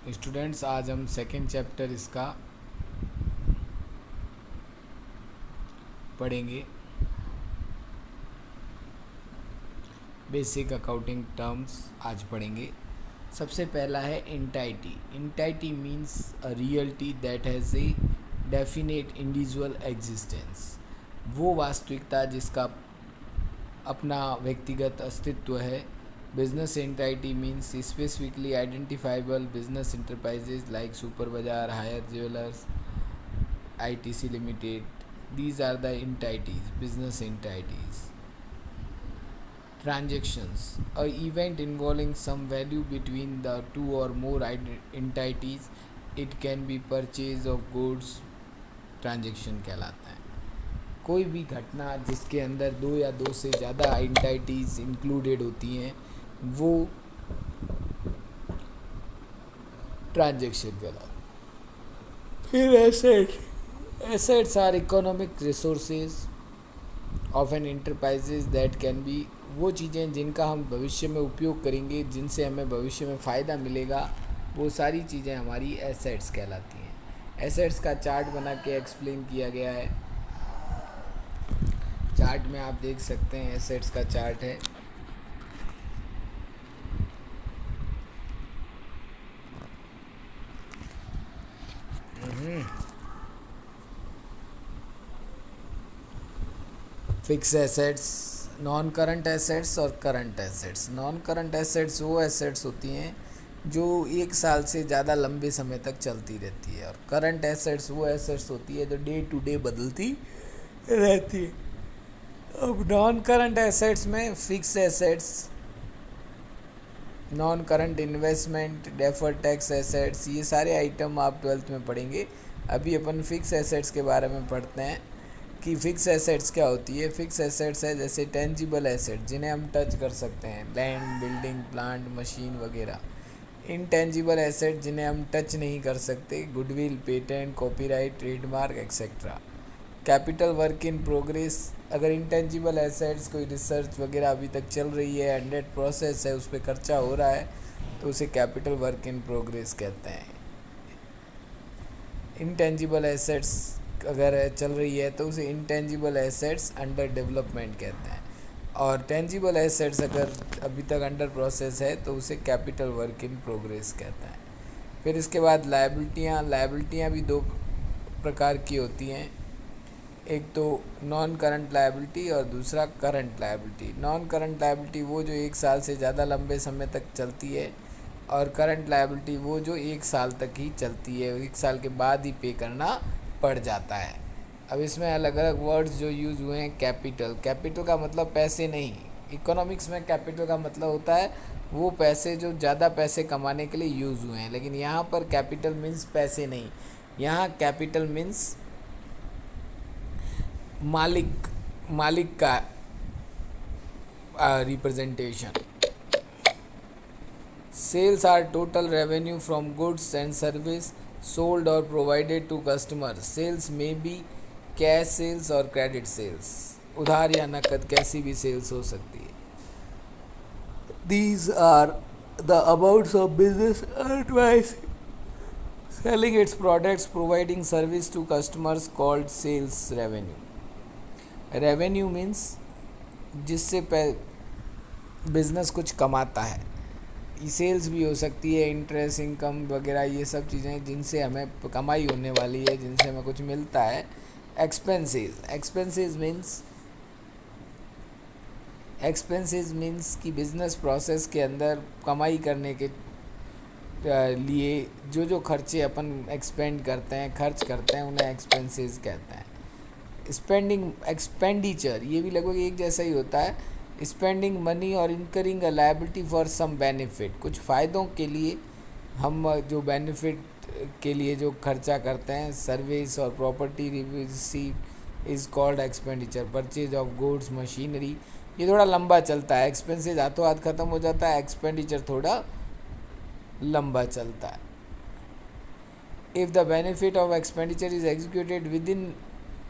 Students, आज हम second chapter इसका पढ़ेंगे। बेसिक अकाउंटिंग टर्म्स आज पढ़ेंगे। सबसे पहला है entity. Entity means a reality that has a definite individual existence. वो वास्तविकता जिसका अपना व्यक्तिगत अस्तित्व है। Business entity means specifically identifiable business enterprises like super Bazaar, हायर jewellers, ITC Limited. These are the entities, business entities. Transactions, a event involving some value between the two or more entities. It can be purchase of goods. Transaction कहलाता है कोई भी घटना जिसके अंदर दो या दो से ज़्यादा एंटाइटीज इंक्लूडेड होती हैं वो ट्रांजेक्शन कहलाता है। फिर assets are economic resources of an enterprises that can be, वो चीज़ें जिनका हम भविष्य में उपयोग करेंगे, जिनसे हमें भविष्य में फ़ायदा मिलेगा, वो सारी चीज़ें हमारी एसेट्स कहलाती हैं। एसेट्स का चार्ट बना के एक्सप्लेन किया गया है। चार्ट में आप देख सकते हैं, एसेट्स का चार्ट है। Fix assets, non current assets और current assets. Non current assets वो एसेट्स होती हैं जो एक साल से ज़्यादा लंबे समय तक चलती रहती है, और करंट एसेट्स वो एसेट्स होती है जो डे टू डे बदलती रहती है। अब नॉन करंट एसेट्स में fix assets, non current investment, deferred tax assets, ये सारे आइटम आप 12th में पढ़ेंगे। अभी अपन फिक्स एसेट्स के बारे में पढ़ते हैं कि फिक्स एसेट्स क्या होती है। फिक्स एसेट्स है जैसे टेंजिबल एसेट जिन्हें हम टच कर सकते हैं, लैंड, बिल्डिंग, प्लांट, मशीन वगैरह। इनटेंजिबल एसेट जिन्हें हम टच नहीं कर सकते, goodwill, patent, copyright, trademark etcetera. Capital work in progress, अगर इंटेंजिबल एसेट्स कोई रिसर्च वगैरह अभी तक चल रही है, 100 प्रोसेस है, उस पर खर्चा हो रहा है, तो उसे कैपिटल वर्क इन प्रोग्रेस कहते हैं। इंटेंजिबल एसेट्स अगर चल रही है तो उसे इंटेंजिबल एसेट्स अंडर डेवलपमेंट कहते हैं, और टेंजिबल एसेट्स अगर अभी तक अंडर प्रोसेस है तो उसे कैपिटल वर्क इन प्रोग्रेस कहते हैं। फिर इसके बाद लायबिलिटियाँ भी दो प्रकार की होती हैं, एक तो नॉन करंट लायबिलिटी और दूसरा current liability. Non current liability वो जो एक साल से ज़्यादा लंबे समय तक चलती है, और करंट लायबिलिटी वो जो एक साल तक ही चलती है, एक साल के बाद ही पे करना पड़ जाता है। अब इसमें अलग अलग वर्ड्स जो यूज़ हुए हैं। कैपिटल का मतलब पैसे नहीं। इकोनॉमिक्स में कैपिटल का मतलब होता है वो पैसे जो ज़्यादा पैसे कमाने के लिए यूज़ हुए हैं, लेकिन यहाँ पर कैपिटल मीन्स पैसे नहीं, यहाँ कैपिटल मीन्स मालिक का representation. Sales are total revenue from goods and service sold और प्रोवाइडेड टू कस्टमर। सेल्स में बी कैश सेल्स और क्रेडिट सेल्स, उधार या नकद कैसी भी सेल्स हो सकती है। These are the amounts of business advice selling its products, providing service to customers called sales revenue. Revenue means जिससे बिजनेस कुछ कमाता है। सेल्स भी हो सकती है, इंटरेस्ट इनकम वगैरह, ये सब चीज़ें जिनसे हमें कमाई होने वाली है, जिनसे हमें कुछ मिलता है। एक्सपेंसेस मीन्स कि बिजनेस प्रोसेस के अंदर कमाई करने के लिए जो जो खर्चे अपन खर्च करते हैं उन्हें एक्सपेंसेस कहते हैं। एक्सपेंडिचर ये भी लगभग एक जैसा ही होता है। स्पेंडिंग मनी और incurring a liability for some benefit, कुछ फ़ायदों के लिए हम जो बेनिफिट के लिए जो खर्चा करते हैं, सर्विस और property receive is called expenditure. Purchase of goods, machinery, ये थोड़ा लंबा चलता है। एक्सपेंसेस हाथों हाथ ख़त्म हो जाता है, एक्सपेंडिचर थोड़ा लंबा चलता है। If the benefit of expenditure is executed within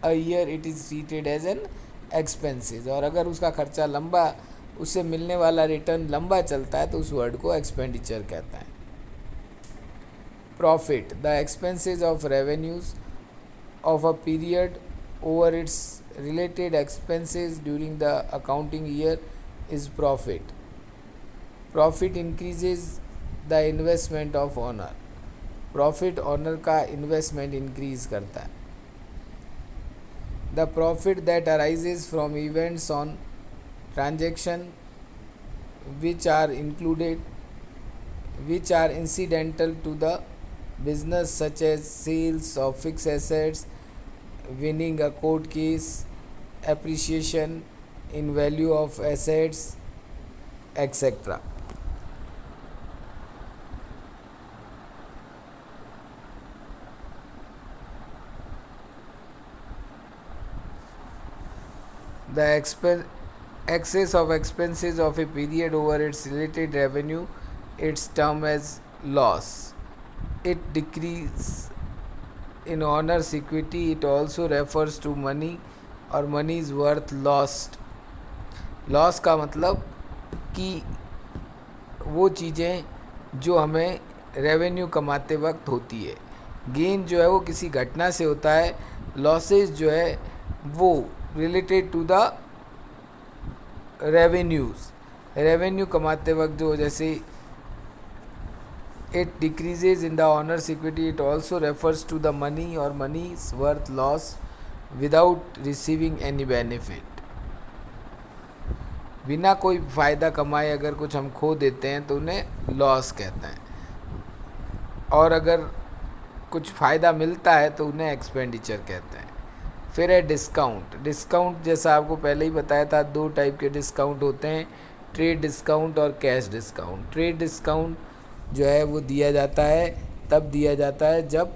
a year it is treated as an expenses, और अगर उसका खर्चा लंबा, उससे मिलने वाला रिटर्न लंबा चलता है तो उस वर्ड को एक्सपेंडिचर कहता है। profit, the expenses of revenues of a period over its related expenses during the accounting year is profit. Profit increases the investment of owner. Profit owner का इन्वेस्टमेंट इंक्रीज करता है. The profit that arises from events on transaction which are included, which are incidental to the business, such as sales of fixed assets, winning a court case, appreciation in value of assets, etc. The excess of expenses of a period over its related revenue, its term as loss. It decrease in owner's equity. It also refers to money or money's worth lost. Loss का मतलब कि वो चीज़ें जो हमें revenue कमाते वक्त होती है. गेन जो है वो किसी घटना से होता है. लॉसेस जो है वो रिलेटेड टू द रेवेन्यू कमाते वक्त जो, जैसे it decreases in the owners equity. It also refers to the money और money's worth loss without receiving any benefit. बिना कोई फ़ायदा कमाए अगर कुछ हम खो देते हैं तो उन्हें लॉस कहते हैं, और अगर कुछ फ़ायदा मिलता है तो उन्हें एक्सपेंडिचर कहते हैं. फिर है डिस्काउंट. डिस्काउंट जैसा आपको पहले ही बताया था, दो टाइप के डिस्काउंट होते हैं, ट्रेड डिस्काउंट और कैश डिस्काउंट. ट्रेड डिस्काउंट जो है वो दिया जाता है, तब दिया जाता है जब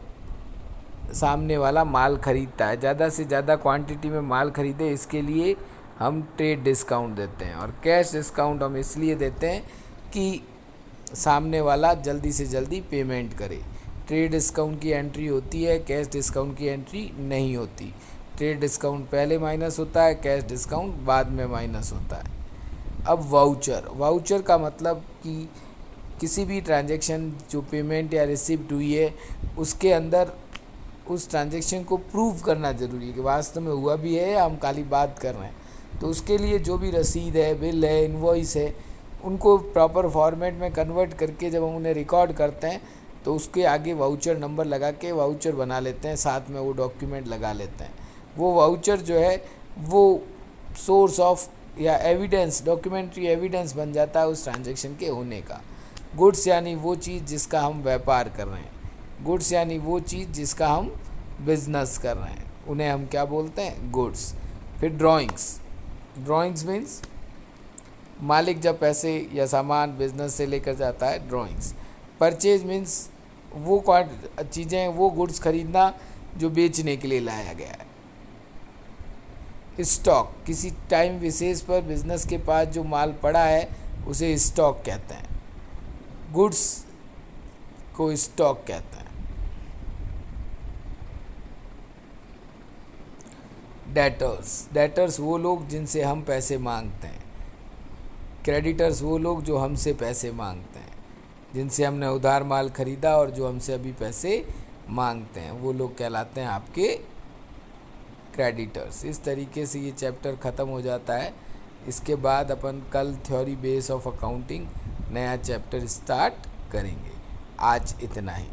सामने वाला माल ख़रीदता है, ज़्यादा से ज़्यादा क्वांटिटी में माल ख़रीदे, इसके लिए हम ट्रेड डिस्काउंट देते हैं. और कैश डिस्काउंट हम इसलिए देते हैं कि सामने वाला जल्दी से जल्दी पेमेंट करे. ट्रेड डिस्काउंट की एंट्री होती है, कैश डिस्काउंट की एंट्री नहीं होती. ट्रेड डिस्काउंट पहले माइनस होता है, कैश डिस्काउंट बाद में माइनस होता है. अब वाउचर का मतलब कि किसी भी ट्रांजैक्शन जो पेमेंट या रिसिप्ट हुई है उसके अंदर उस ट्रांजैक्शन को प्रूव करना ज़रूरी है कि वास्तव में हुआ भी है या हम खाली बात कर रहे हैं. तो उसके लिए जो भी रसीद है, बिल है, इनवॉइस है, उनको प्रॉपर फॉर्मेट में कन्वर्ट करके जब हम उन्हें रिकॉर्ड करते हैं तो उसके आगे वाउचर नंबर लगा के वाउचर बना लेते हैं, साथ में वो डॉक्यूमेंट लगा लेते हैं. वो वाउचर जो है वो सोर्स ऑफ या एविडेंस, डॉक्यूमेंट्री एविडेंस बन जाता है उस ट्रांजैक्शन के होने का. गुड्स यानी वो चीज़ जिसका हम व्यापार कर रहे हैं. गुड्स यानी वो चीज़ जिसका हम बिजनेस कर रहे हैं, उन्हें हम क्या बोलते हैं? गुड्स. फिर ड्राइंग्स मीन्स मालिक जब पैसे या सामान बिजनेस से लेकर जाता है, ड्राइंग्स. परचेज मीन्स वो चीज़ें, वो गुड्स खरीदना जो बेचने के लिए लाया गया है. स्टॉक, किसी टाइम विशेष पर बिजनेस के पास जो माल पड़ा है उसे स्टॉक कहते हैं. गुड्स को स्टॉक कहते हैं. डेटर्स वो लोग जिनसे हम पैसे मांगते हैं. क्रेडिटर्स वो लोग जो हमसे पैसे मांगते हैं, जिनसे हमने उधार माल खरीदा और जो हमसे अभी पैसे मांगते हैं, वो लोग कहलाते हैं आपके क्रेडिटर्स. इस तरीके से ये चैप्टर ख़त्म हो जाता है. इसके बाद अपन कल थ्योरी बेस ऑफ अकाउंटिंग नया चैप्टर स्टार्ट करेंगे. आज इतना ही.